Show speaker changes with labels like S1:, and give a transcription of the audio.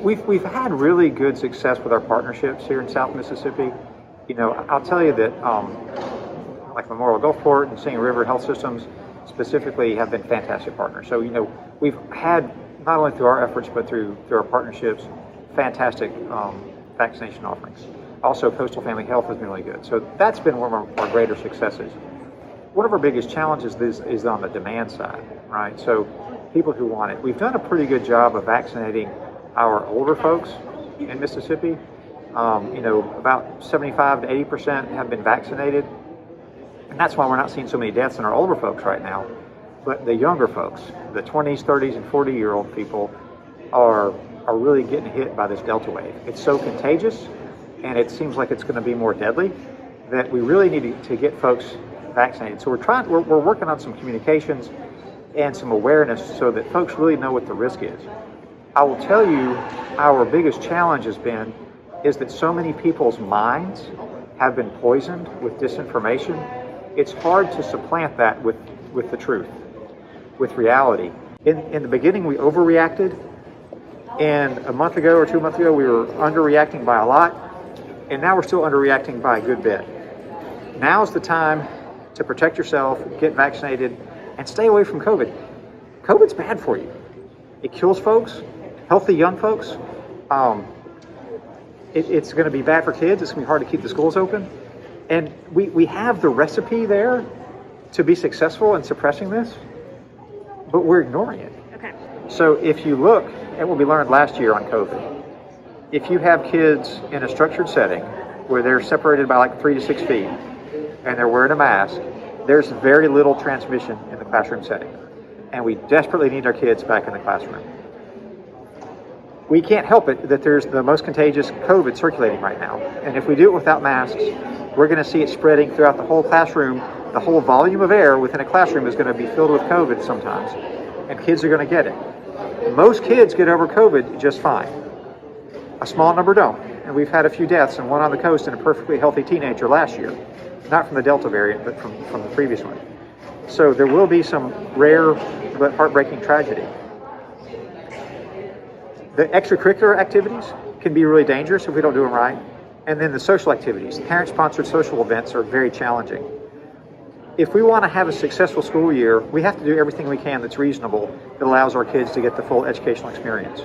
S1: We've had really good success with our partnerships here in South Mississippi. I'll tell you that like Memorial Gulfport and Singing River Health Systems specifically have been fantastic partners. So we've had, not only through our efforts but through our partnerships, fantastic vaccination offerings. Also, Coastal Family Health has been really good. So that's been one of our greater successes. One of our biggest challenges is on the demand side, right? So people who want it. We've done a pretty good job of vaccinating our older folks in Mississippi. About 75 to 80% have been vaccinated. And that's why we're not seeing so many deaths in our older folks right now. But the younger folks, the 20s, 30s, and 40-year-old people are really getting hit by this Delta wave. It's so contagious, and it seems like it's going to be more deadly, that we really need to get folks vaccinated. So we're working on some communications and some awareness so that folks really know what the risk is. I will tell you, our biggest challenge is that so many people's minds have been poisoned with disinformation. It's hard to supplant that with the truth, with reality. In the beginning, we overreacted, and a month ago or 2 months ago, we were underreacting by a lot, and now we're still underreacting by a good bit. Now's the time to protect yourself, get vaccinated, and stay away from COVID. COVID's bad for you. It kills folks, healthy young folks. It's going to be bad for kids. It's going to be hard to keep the schools open. And we have the recipe there to be successful in suppressing this, but we're ignoring it.
S2: Okay.
S1: So if you look at what we learned last year on COVID, if you have kids in a structured setting where they're separated by like 3 to 6 feet and they're wearing a mask, there's very little transmission in the classroom setting. And we desperately need our kids back in the classroom. We can't help it that there's the most contagious COVID circulating right now. And if we do it without masks, we're going to see it spreading throughout the whole classroom. The whole volume of air within a classroom is going to be filled with COVID sometimes, and kids are going to get it. Most kids get over COVID just fine. A small number don't. And we've had a few deaths, and one on the coast in a perfectly healthy teenager last year. Not from the Delta variant, but from the previous one. So there will be some rare but heartbreaking tragedy. The extracurricular activities can be really dangerous if we don't do them right. And then the social activities, parent-sponsored social events, are very challenging. If we want to have a successful school year, we have to do everything we can that's reasonable that allows our kids to get the full educational experience.